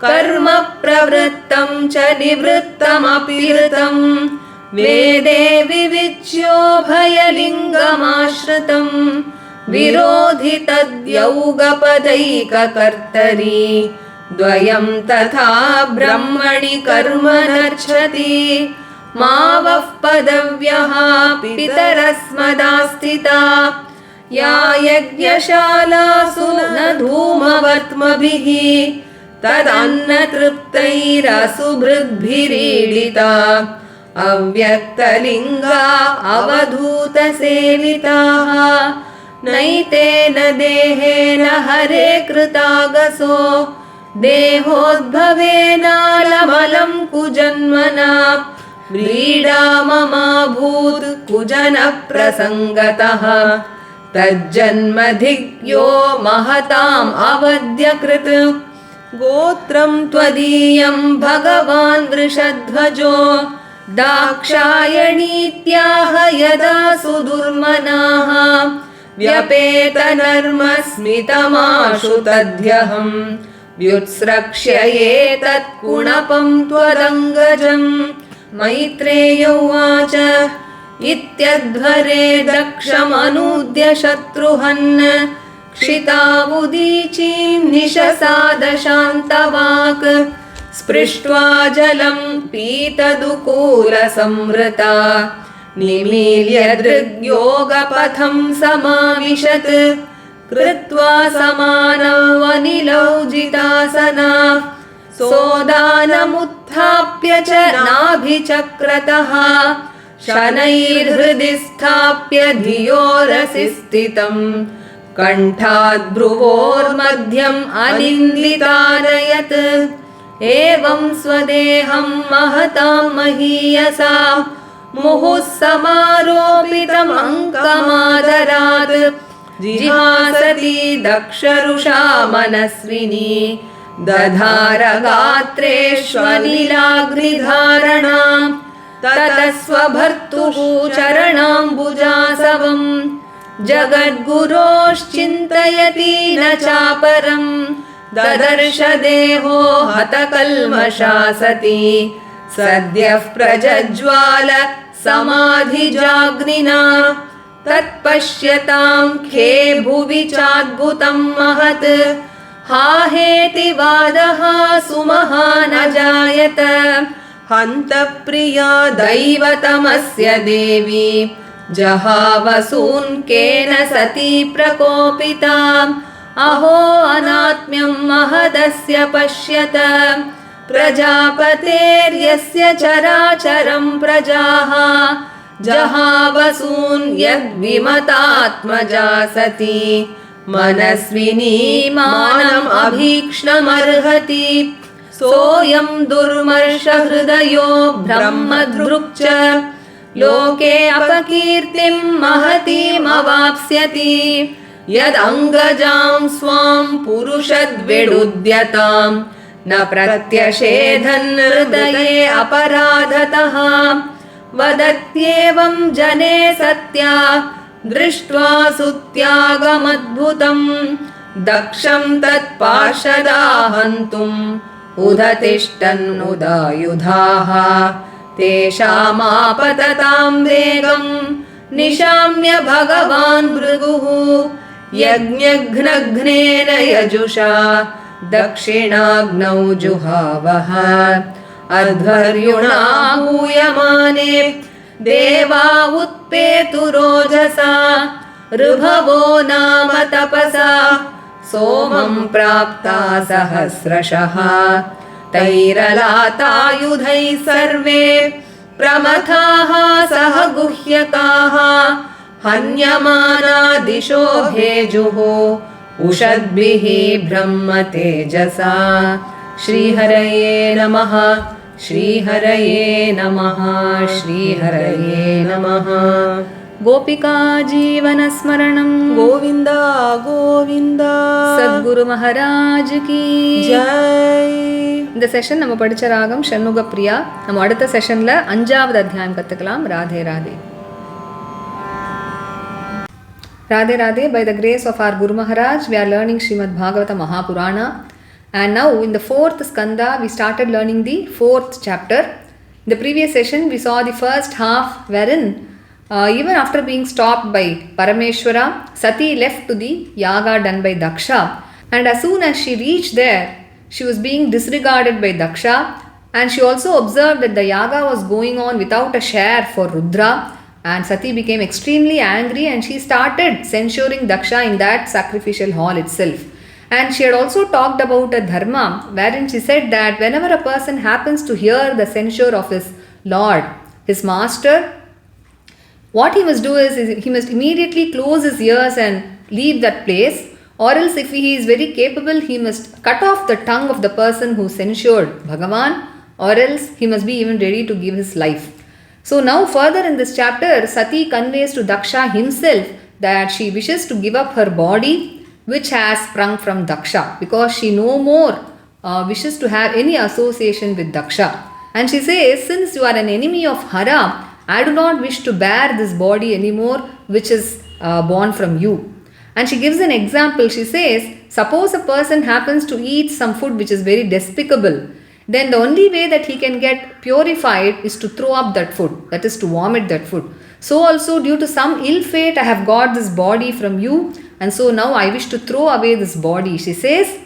कर्म प्रवृत्तं च निवृत्तमपीर्तं वेदे विविच्योभयलिङ्गमाश्रितं विरोधि तद्यौगपदैककर्तरि द्वयं तथा ब्रह्मणि कर्म नर्चति मा वः पदव्यः पितरस्मदास्थिता या यज्ञशालासु न धूमवर्त्मभिः तदन्नतृप्तैरसुभृद्भिरीडिता अव्यक्तलिङ्गा अवधूतसेविताः नैतेन देहेन हरे कृतागसो देहोद्भवेनालमलं कुजन्मना व्रीडा ममाभूत् कुजनप्रसङ्गतः तज्जन्मधिक्यो महताम् अवध्यकृत् गोत्रं त्वदीयं भगवान् वृषध्वजो दाक्षायणीत्याह यदा सुदुर्मनाः व्यपेतनर्मस्मितमाशु तद्यहं व्युत्स्रक्ष्य एतत्कुणपं त्वदङ्गजम् मैत्रेय उवाच इत्यध्वरे दक्षमनूद्य शत्रुहन् क्षितावुदीचीं निशसादशान्तवाक् स्पृष्ट्वा जलं पीतदुकूलसंवृता निमील्य दृग्योगपथं समाविशत् कृत्वा समानवनिलौ जितासना सोदानमुत्थाप्य च नाभिचक्रतः शनैर्हृदि स्थाप्य धियोरसि स्थितम् कण्ठाद्भ्रुवोर्मध्यम् अनिन्दितानयत् एवं स्वदेहं महतां महीयसा मुहुः समारोपितमङ्कमादरात् जिहासति दक्षरुषा मनस्विनी दधार गात्रेष्वनिलाग्निधारणां ततः स्वभर्तुः चरणाम्बुजासवं जगद्गुरोश्चिन्तयति न चापरं ददर्श देहो हतकल्मषा सती सद्यः प्रज्ज्वाल समाधिजाग्निना तत्पश्यतां खे भुवि चाद्भुतं महत् हाहेति वादः सुमहानजायत हन्तप्रिया दैवतमस्य देवी जहावसून् केन सती प्रकोपिता अहो अनात्म्यं महदस्य पश्यत प्रजापतेर्यस्य चराचरं प्रजाः जहावसून् यद्विमतात्मजा सती मनस्विनी मानम् अभीक्ष्णमर्हति सोऽयं दुर्मर्षहृदयो ब्रह्मधृक् च लोके अपकीर्तिं महतीमवाप्स्यति यदङ्गजां स्वां पुरुषद्विडुद्यतां न प्रत्यषेधन् हृदये अपराधतः वदत्येवं जने सत्या दृष्ट्वा सुत्यागमद्भुतं दक्षं तत्पार्षदाहन्तुम् उदतिष्ठन्नुदायुधाः तेषामापततां वेगं निशाम्य भगवान् भृगुः यज्ञघ्नघ्नेन यजुषा दक्षिणाग्नौ जुहावः अध्वर्युणा हूयमाने देवा उत्पेतुरोजसा ऋभवो नाम तपसा सोमं प्राप्ता सहस्रशः तैरलातायुधैः सर्वे प्रमथाः सह गुह्यकाः हन्यमाना दिशो भेजुः उषद्भिः ब्रह्म तेजसा श्रीहरये नमः श्रीहरये नमः श्रीहरये नमः गोपिका जीवनस्मरणं गोविन्द गोविन्द सद्गुरु महाराज की जय இந்த செஷன் நம்ம படிச்ச ராகம் ஷண்முக பிரியா. நம்ம அடுத்த செஷன்ல 5வது அத்தியாயம் கத்துக்கலாம். Radhe Radhe. Radhe Radhe, by the grace of our Guru Maharaj, we are learning Srimad Bhagavata Mahapurana. And now in the 4th skanda, we started learning the 4th chapter. In the previous session, we saw the first half wherein even after being stopped by Parameshwara, Sati left to the yaga done by Daksha. And as soon as she reached there, she was being disregarded by Daksha. And she also observed that the yaga was going on without a share for Rudra. And Sati became extremely angry and she started censuring Daksha in that sacrificial hall itself. And she had also talked about a dharma wherein she said that whenever a person happens to hear the censure of his lord, his master, what he must do is he must immediately close his ears and leave that place, or else if he is very capable, he must cut off the tongue of the person who censured Bhagavan, or else he must be even ready to give his life. So now further in this chapter, Sati conveys to Daksha himself that she wishes to give up her body which has sprung from Daksha, because she no more wishes to have any association with Daksha. And she says, since you are an enemy of Hara, I do not wish to bear this body anymore which is born from you. And she gives an example. She says, suppose a person happens to eat some food which is very despicable, then the only way that he can get purified is to throw up that food, that is to vomit that food. So also due to some ill fate I have got this body from you, and so now I wish to throw away this body, she says.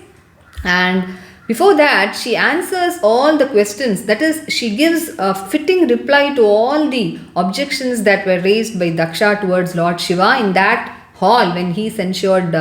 And before that she answers all the questions, that is she gives a fitting reply to all the objections that were raised by Daksha towards Lord Shiva in that hall when he censured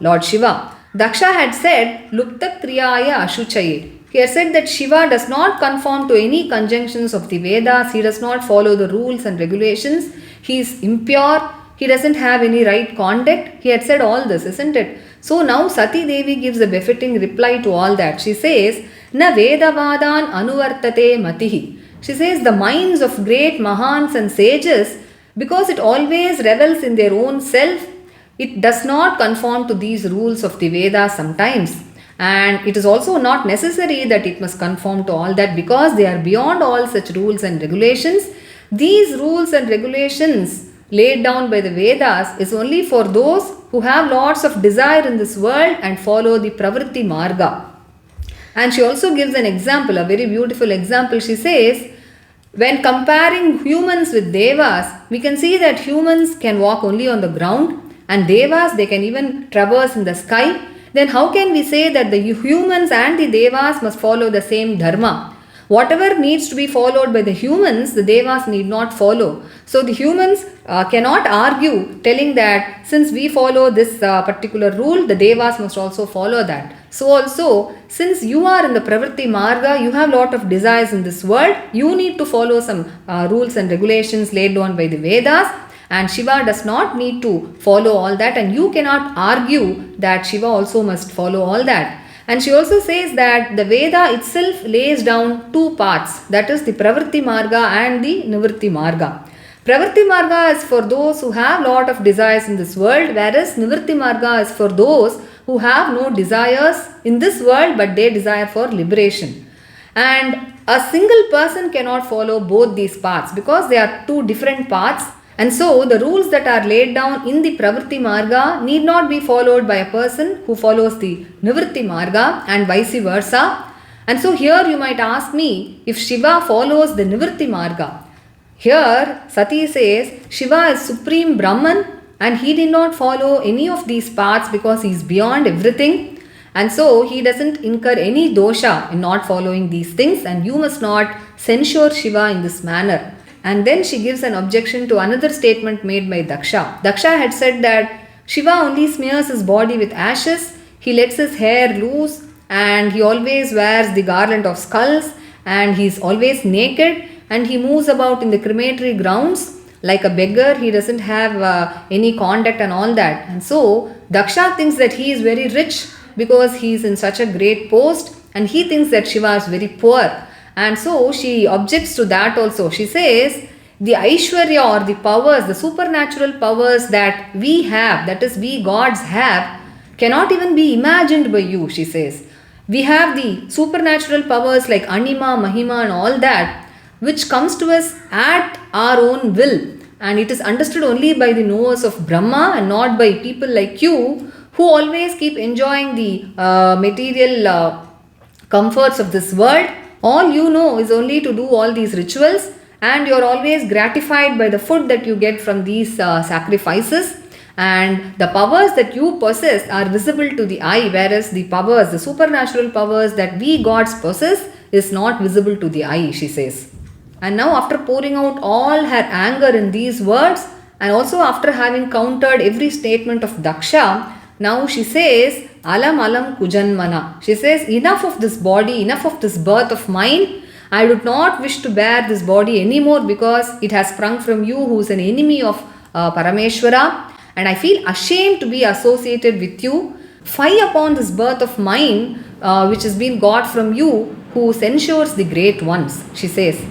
Lord Shiva. Daksha had said, Lupta Kriyaya Ashuchaye. He has said that Shiva does not conform to any conjunctions of the Vedas, he does not follow the rules and regulations, he is impure, he doesn't have any right conduct. He had said all this, isn't it? So now Sati Devi gives a befitting reply to all that. She says, Na Vedavadan Anuvartate Matihi. She says the minds of great Mahans and sages, because it always revels in their own self, it does not conform to these rules of the Vedas sometimes. And it is also not necessary that it must conform to all that, because they are beyond all such rules and regulations. These rules and regulations laid down by the Vedas is only for those who have lots of desire in this world and follow the Pravritti Marga. And she also gives an example, a very beautiful example. She says, when comparing humans with Devas, we can see that humans can walk only on the ground and Devas, they can even traverse in the sky. Then how can we say that the humans and the Devas must follow the same dharma? Whatever needs to be followed by the humans, the Devas need not follow. So the humans cannot argue telling that since we follow this particular rule, the Devas must also follow that. So also, since you are in the Pravritti Marga, you have lot of desires in this world, you need to follow some rules and regulations laid down by the Vedas. And Shiva does not need to follow all that, and you cannot argue that Shiva also must follow all that. And she also says that the Veda itself lays down two paths, that is the Pravritti Marga and the Nivritti Marga. Pravritti Marga is for those who have lot of desires in this world, whereas Nivritti Marga is for those who have no desires in this world but they desire for liberation. And a single person cannot follow both these paths because they are two different paths. And so the rules that are laid down in the Pravritti Marga need not be followed by a person who follows the Nivritti Marga and vice versa. And so here you might ask me, if Shiva follows the Nivritti Marga, here Sati says Shiva is Supreme Brahman and he did not follow any of these paths because he is beyond everything. And so he doesn't incur any dosha in not following these things, and you must not censure Shiva in this manner. And then she gives an objection to another statement made by Daksha. Daksha had said that Shiva only smears his body with ashes. He lets his hair loose and he always wears the garland of skulls and he is always naked and he moves about in the crematory grounds like a beggar. He doesn't have any conduct and all that. And so Daksha thinks that he is very rich because he is in such a great post, and he thinks that Shiva is very poor. And so she objects to that also. She says, the Aishwarya or the powers, the supernatural powers that we have, that is we gods have, cannot even be imagined by you, she says. We have the supernatural powers like Anima, Mahima and all that, which comes to us at our own will. And it is understood only by the knowers of Brahma and not by people like you who always keep enjoying the material comforts of this world. All you know is only to do all these rituals, and you are always gratified by the food that you get from these sacrifices. And the powers that you possess are visible to the eye, whereas the powers, the supernatural powers that we gods possess is not visible to the eye, she says. And now after pouring out all her anger in these words, and also after having countered every statement of Daksha, now she says, Alam alam kujanmana. She says, enough of this body, enough of this birth of mine. I do not wish to bear this body anymore because it has sprung from you who is an enemy of Parameshwara. And I feel ashamed to be associated with you. Fie upon this birth of mine which has been got from you who censures the great ones, she says.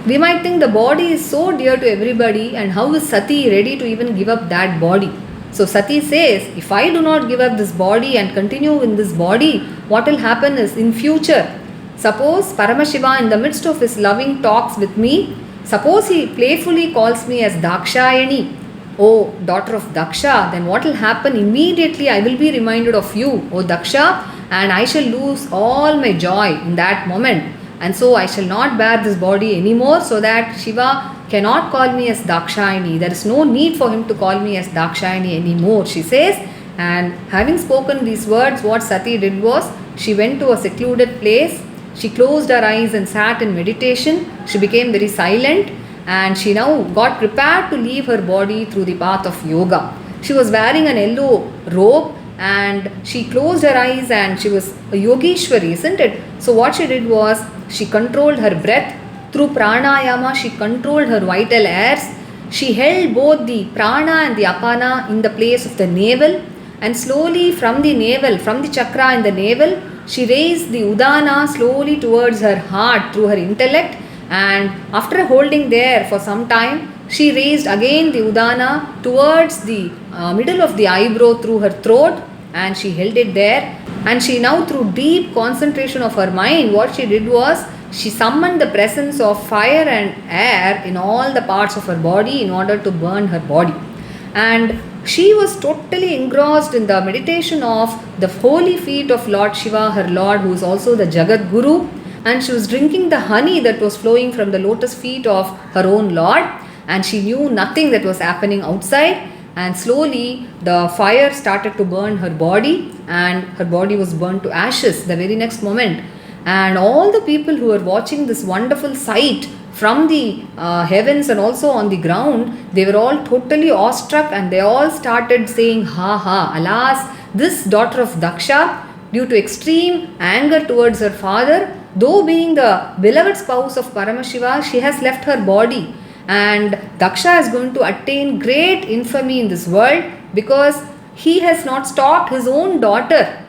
We might think the body is so dear to everybody, and how is Sati ready to even give up that body? So Sati says, if I do not give up this body and continue in this body, what will happen is in future, suppose Paramashiva in the midst of his loving talks with me, suppose he playfully calls me as Dakshayani, oh daughter of Daksha, then what will happen? Immediately I will be reminded of you, oh Daksha, and I shall lose all my joy in that moment. And so I shall not bear this body anymore, so that Shiva cannot call me as Dakshayani. There is no need for him to call me as Dakshayani anymore, she says. And having spoken these words, what Sati did was, she went to a secluded place, she closed her eyes and sat in meditation. She became very silent, and she now got prepared to leave her body through the path of yoga. She was wearing an yellow robe, and she closed her eyes, and she was a Yogeshwari, isn't it? So what she did was, she controlled her breath. Through pranayama, she controlled her vital airs. She held both the prana and the apana in the place of the navel, and slowly from the navel, from the chakra in the navel, she raised the udana slowly towards her heart through her intellect. And after holding there for some time, she raised again the udana towards the middle of the eyebrow through her throat, and she held it there. And she now, through deep concentration of her mind, what she did was, she summoned the presence of fire and air in all the parts of her body in order to burn her body. And she was totally engrossed in the meditation of the holy feet of Lord Shiva, her Lord, who is also the Jagat Guru. And she was drinking the honey that was flowing from the lotus feet of her own Lord. And she knew nothing that was happening outside. And slowly the fire started to burn her body, and her body was burned to ashes the very next moment. And all the people who were watching this wonderful sight from the heavens and also on the ground, they were all totally awestruck, and they all started saying, ha ha, alas, this daughter of Daksha, due to extreme anger towards her father, though being the beloved spouse of Paramashiva, she has left her body. And Daksha is going to attain great infamy in this world because he has not stopped his own daughter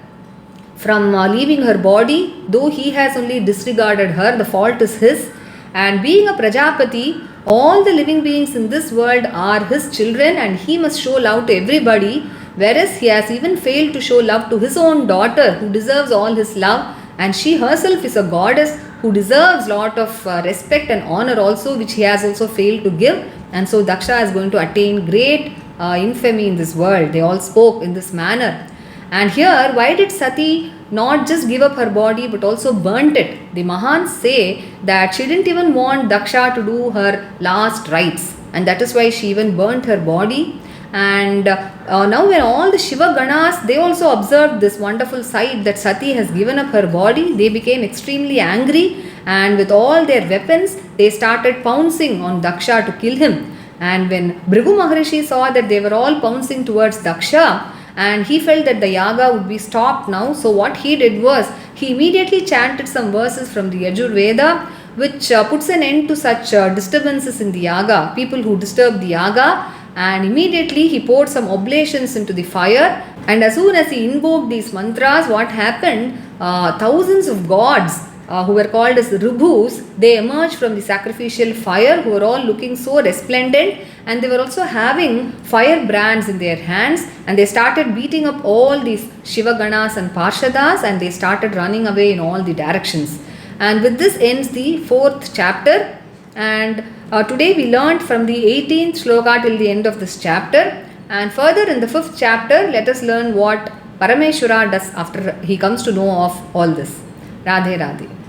from leaving her body, though he has only disregarded her. The fault is his. And being a Prajapati, all the living beings in this world are his children, and he must show love to everybody, whereas he has even failed to show love to his own daughter, who deserves all his love. And she herself is a goddess who deserves lot of respect and honor also, which he has also failed to give. And so Daksha is going to attain great infamy in this world. They all spoke in this manner. And here, why did Sati not just give up her body but also burnt it? The Mahans say that she didn't even want Daksha to do her last rites, and that is why she even burnt her body. And now when all the Shiva Ganas, they also observed this wonderful sight that Sati has given up her body, they became extremely angry, and with all their weapons, they started pouncing on Daksha to kill him. And when Bhrigu Maharishi saw that they were all pouncing towards Daksha, and he felt that the yaga would be stopped now. So what he did was he immediately chanted some verses from the Yajurveda, which puts an end to such disturbances in the yaga, people who disturb the yaga. And immediately he poured some oblations into the fire, and as soon as he invoked these mantras, what happened? Thousands of gods who were called as Ribhus, they emerged from the sacrificial fire, who were all looking so resplendent, and they were also having fire brands in their hands, and they started beating up all these Shiva Ganas and Parshadas, and they started running away in all the directions. And with this ends the 4th chapter. And today we learned from the 18th shloka till the end of this chapter. And further in the 5th chapter, let us learn what Parameshwara does after he comes to know of all this. Radhe Radhe.